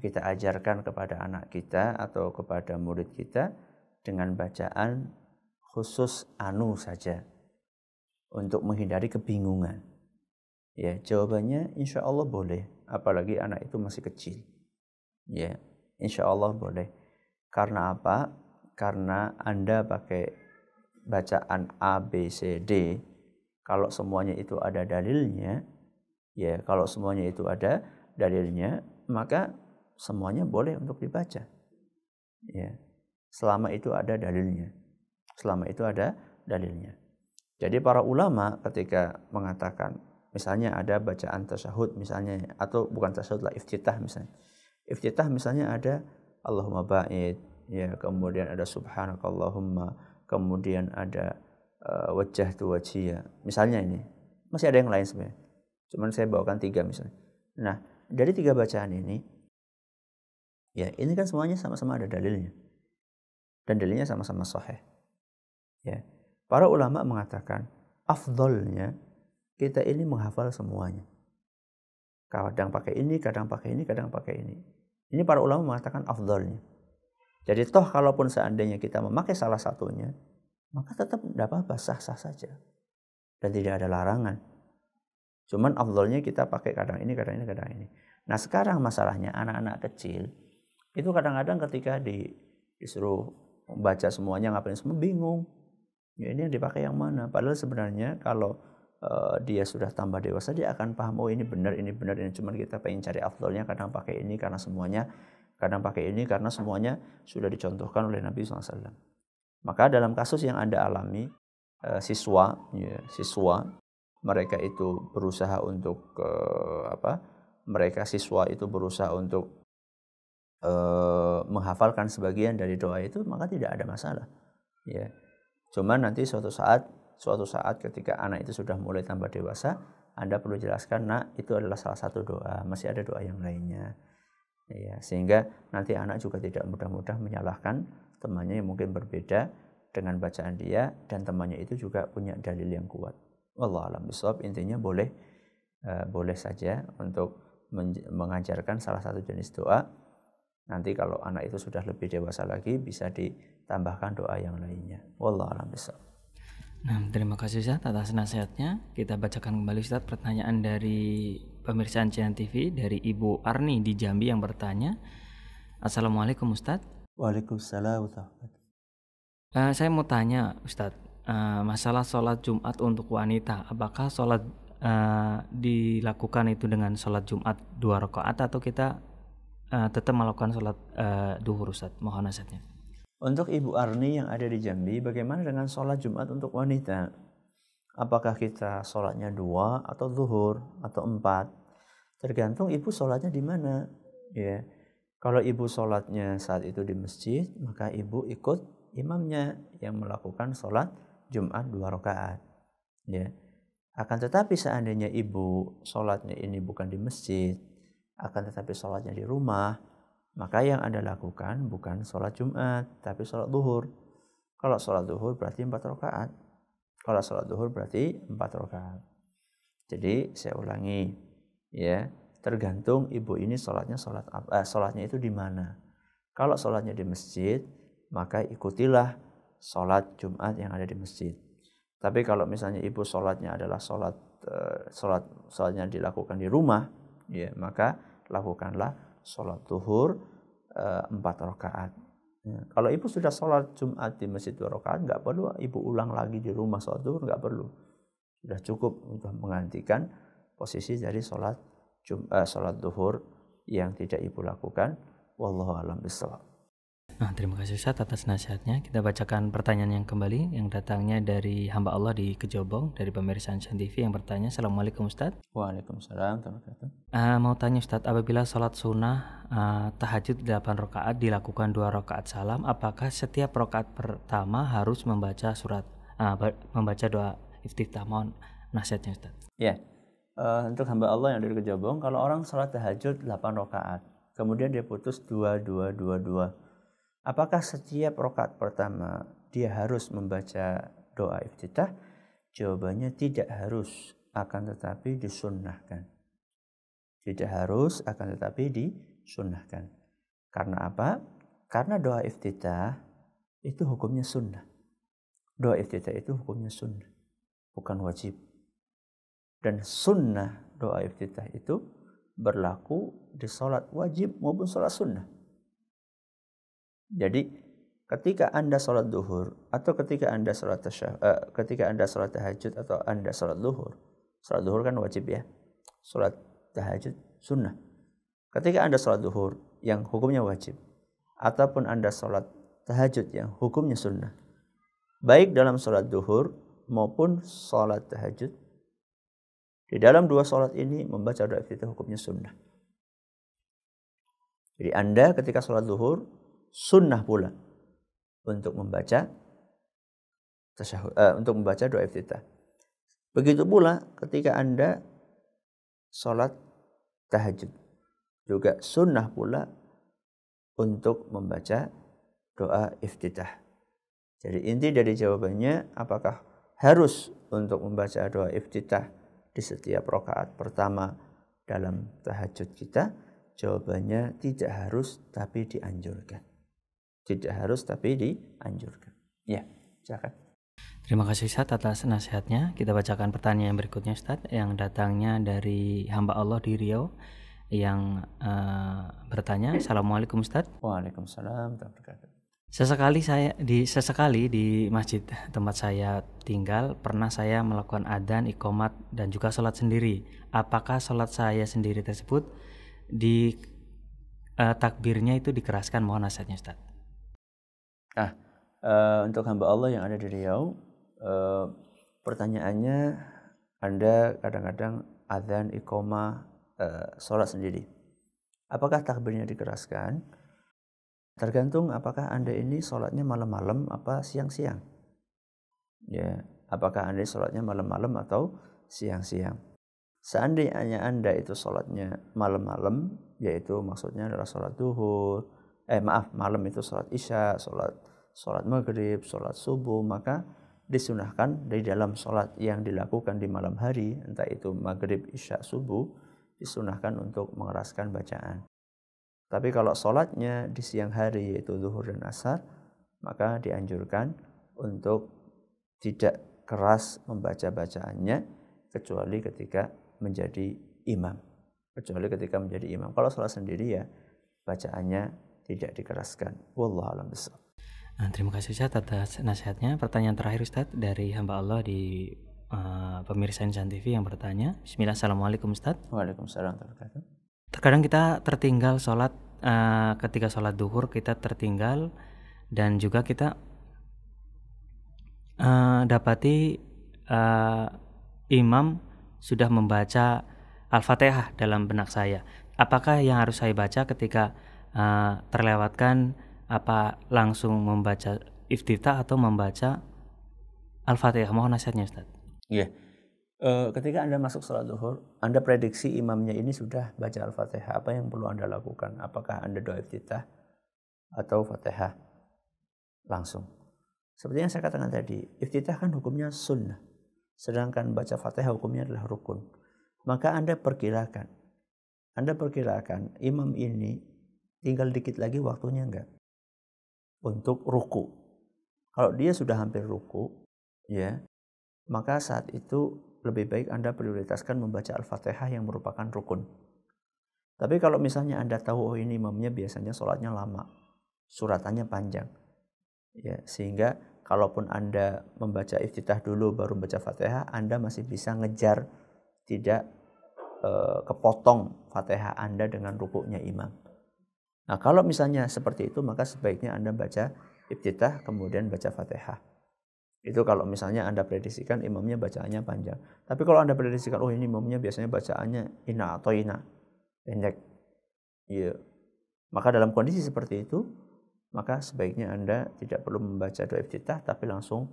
kita ajarkan kepada anak kita atau kepada murid kita dengan bacaan khusus anu saja, untuk menghindari kebingungan. Ya, jawabannya insya Allah boleh, apalagi anak itu masih kecil. Ya, insya Allah boleh. Karena apa? Karena Anda pakai bacaan A, B, C, D, kalau semuanya itu ada dalilnya, ya kalau semuanya itu ada dalilnya, maka semuanya boleh untuk dibaca. Ya, selama itu ada dalilnya. Selama itu ada dalilnya. Jadi para ulama ketika mengatakan, misalnya ada bacaan tasyahud misalnya, atau bukan tasyahud lah, iftitah misalnya. Iftitah misalnya ada Allahumma ba'id, ya, kemudian ada subhanakallahumma, kemudian ada wajjahtu wajhiya. Misalnya ini, masih ada yang lain sebenarnya. Cuman saya bawakan 3 misalnya. Nah, dari 3 bacaan ini, ya ini kan semuanya sama-sama ada dalilnya. Dan dalilnya sama-sama sahih. Ya. Para ulama mengatakan afdolnya kita ini menghafal semuanya. Kadang pakai ini, kadang pakai ini, kadang pakai ini. Ini para ulama mengatakan afdolnya. Jadi toh kalaupun seandainya kita memakai salah satunya, maka tetap tidak apa-apa, sah-sah saja. Dan tidak ada larangan. Cuman afdolnya kita pakai kadang ini, kadang ini, kadang ini. Nah sekarang masalahnya anak-anak kecil, itu kadang-kadang ketika disuruh membaca semuanya, ngapain semua, bingung. Ya, ini yang dipakai yang mana? Padahal sebenarnya kalau dia sudah tambah dewasa, dia akan paham, oh ini benar, ini benar, ini cuman kita pengen cari afdolnya, kadang pakai ini karena semuanya, kadang pakai ini karena semuanya sudah dicontohkan oleh Nabi SAW. Maka dalam kasus yang Anda alami, siswa mereka itu berusaha untuk siswa itu berusaha untuk menghafalkan sebagian dari doa itu, maka tidak ada masalah. Ya, cuman nanti suatu saat ketika anak itu sudah mulai tambah dewasa, Anda perlu jelaskan, nak, itu adalah salah satu doa, masih ada doa yang lainnya. Ya, sehingga nanti anak juga tidak mudah-mudah menyalahkan temannya yang mungkin berbeda dengan bacaan dia, dan temannya itu juga punya dalil yang kuat. Wallahu a'lam bishawab. Intinya boleh saja untuk mengajarkan salah satu jenis doa. Nanti kalau anak itu sudah lebih dewasa lagi, bisa ditambahkan doa yang lainnya. Wallahu a'lam bishawab. Nah, terima kasih Ustaz atas nasihatnya. Kita bacakan kembali Ustaz pertanyaan dari pemirsa Ancian TV dari Ibu Arni di Jambi yang bertanya. Assalamualaikum Ustaz. Waalaikumsalam. Saya mau tanya Ustaz, masalah sholat Jumat untuk wanita, apakah sholat dilakukan itu dengan sholat Jumat 2 rakaat atau kita tetap melakukan sholat duhur Ustaz? Mohon nasihatnya. Untuk Ibu Arni yang ada di Jambi, bagaimana dengan sholat Jumat untuk wanita? Apakah kita sholatnya 2 atau zuhur atau 4? Tergantung ibu sholatnya di mana. Ya, kalau ibu sholatnya saat itu di masjid, maka ibu ikut imamnya yang melakukan sholat Jumat 2 rakaat. Ya, akan tetapi seandainya ibu sholatnya ini bukan di masjid, akan tetapi sholatnya di rumah, maka yang Anda lakukan bukan sholat Jumat, tapi sholat duhur. Kalau sholat duhur berarti 4 rakaat. Kalau sholat duhur berarti 4 rakaat. Jadi saya ulangi, ya, tergantung ibu ini sholatnya itu di mana. Kalau sholatnya di masjid, maka ikutilah sholat Jumat yang ada di masjid. Tapi kalau misalnya ibu sholatnya adalah sholatnya dilakukan di rumah, ya, maka lakukanlah sholat zuhur 4 rakaat. Ya, kalau ibu sudah sholat Jumat di masjid 2 rakaat, nggak perlu ibu ulang lagi di rumah sholat zuhur, nggak perlu. Sudah cukup untuk menggantikan posisi dari sholat zuhur yang tidak ibu lakukan. Wallahu a'lam bishawab. Nah, terima kasih Ustaz atas nasihatnya. Kita bacakan pertanyaan yang kembali yang datangnya dari hamba Allah di Kejobong dari pemirsa Ancian TV yang bertanya. Assalamualaikum Ustaz. Waalaikumsalam. Mau tanya Ustaz, apabila sholat sunnah tahajud 8 rakaat dilakukan 2 rakaat salam, apakah setiap rakaat pertama harus membaca membaca doa iftitah? Mohon nasihatnya Ustaz. Ya, untuk hamba Allah yang dari Kejobong, kalau orang sholat tahajud 8 rakaat, kemudian dia putus 2. Apakah setiap rakaat pertama dia harus membaca doa iftitah? Jawabannya tidak harus, akan tetapi disunnahkan. Tidak harus, akan tetapi disunnahkan. Karena apa? Karena doa iftitah itu hukumnya sunnah. Doa iftitah itu hukumnya sunnah, bukan wajib. Dan sunnah doa iftitah itu berlaku di sholat wajib maupun sholat sunnah. Jadi ketika Anda sholat duhur atau ketika Anda sholat tahajud atau Anda sholat duhur kan wajib ya, sholat tahajud sunnah. Ketika Anda sholat duhur yang hukumnya wajib ataupun Anda sholat tahajud yang hukumnya sunnah, baik dalam sholat duhur maupun sholat tahajud, di dalam 2 sholat ini membaca doa iftitah hukumnya sunnah. Jadi Anda ketika sholat duhur sunnah pula untuk membaca doa iftitah. Begitu pula ketika Anda sholat tahajud, juga sunnah pula untuk membaca doa iftitah. Jadi inti dari jawabannya, apakah harus untuk membaca doa iftitah di setiap rakaat pertama dalam tahajud kita? Jawabannya tidak harus, tapi dianjurkan. Tidak harus tapi dianjurkan. Ya, silakan. Terima kasih Ustaz atas nasihatnya. Kita bacakan pertanyaan yang berikutnya Ustaz, yang datangnya dari hamba Allah di Riau yang bertanya. Assalamualaikum Ustaz. Waalaikumsalam. Sesekali di masjid tempat saya tinggal pernah saya melakukan adzan, iqomat dan juga sholat sendiri. Apakah sholat saya sendiri tersebut di takbirnya itu dikeraskan? Mohon nasihatnya Ustaz. Untuk hamba Allah yang ada di Riau, pertanyaannya Anda kadang-kadang adzan, iqomah, sholat sendiri. Apakah takbirnya dikeraskan? Tergantung apakah Anda ini sholatnya malam-malam apa siang-siang. Ya, apakah Anda sholatnya malam-malam atau siang-siang. Seandainya Anda itu sholatnya malam-malam, yaitu maksudnya adalah sholat duhur, malam itu sholat isya, sholat maghrib, sholat subuh, maka disunahkan dari dalam sholat yang dilakukan di malam hari, entah itu maghrib, isya, subuh, disunahkan untuk mengeraskan bacaan. Tapi kalau sholatnya di siang hari yaitu zuhur dan asar, maka dianjurkan untuk tidak keras membaca bacaannya kecuali ketika menjadi imam. Kalau sholat sendiri ya bacaannya tidak dikeraskan. Wallahu a'lam bishawab. Terima kasih Ustaz atas nasihatnya. Pertanyaan terakhir Ustaz dari hamba Allah di pemirsa Insan TV yang bertanya. Bismillah, assalamualaikum Ustaz. Waalaikumsalam warahmatullahi wabarakatuh. Terkadang kita tertinggal sholat, ketika sholat duhur kita tertinggal, dan juga kita dapati imam sudah membaca Al-Fatihah dalam benak saya. Apakah yang harus saya baca ketika terlewatkan, apa langsung membaca iftitah atau membaca Al-Fatihah? Mohon nasihatnya Ustaz. Iya. Ketika Anda masuk sholat zuhur, Anda prediksi imamnya ini sudah baca Al-Fatihah. Apa yang perlu Anda lakukan? Apakah Anda doa iftitah atau Fatihah langsung? Seperti yang saya katakan tadi, iftitah kan hukumnya sunnah, sedangkan baca Fatihah hukumnya adalah rukun. Maka Anda perkirakan imam ini tinggal dikit lagi waktunya enggak untuk ruku. Kalau dia sudah hampir ruku, ya, maka saat itu lebih baik Anda prioritaskan membaca Al-Fatihah yang merupakan rukun. Tapi kalau misalnya Anda tahu ini imamnya biasanya sholatnya lama, suratannya panjang, ya, sehingga kalaupun Anda membaca iftitah dulu baru baca Fatihah, Anda masih bisa ngejar, tidak kepotong Fatihah Anda dengan rukuknya imam. Nah, kalau misalnya seperti itu, maka sebaiknya Anda baca iftitah kemudian baca Fatihah. Itu kalau misalnya Anda prediksikan imamnya bacaannya panjang. Tapi kalau Anda prediksikan, ini imamnya biasanya bacaannya inna atau ina, pendek, ya, maka dalam kondisi seperti itu, maka sebaiknya Anda tidak perlu membaca doa iftitah, tapi langsung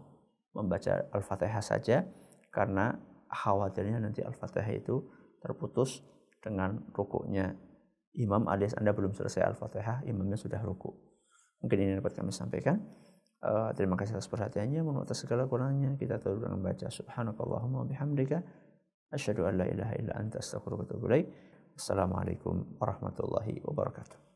membaca Al-Fatihah saja, karena khawatirnya nanti Al-Fatihah itu terputus dengan rukuknya imam, alias Anda belum selesai Al-Fatihah, imamnya sudah ruku. Mungkin ini dapat kami sampaikan. Terima kasih atas perhatiannya. Menurut atas segala kurangnya, kita tutup dengan baca subhanakallahumma bihamdika asyhadu an la ilaha illa anta astaghfiruka wa atubu ilaik. Assalamualaikum warahmatullahi wabarakatuh.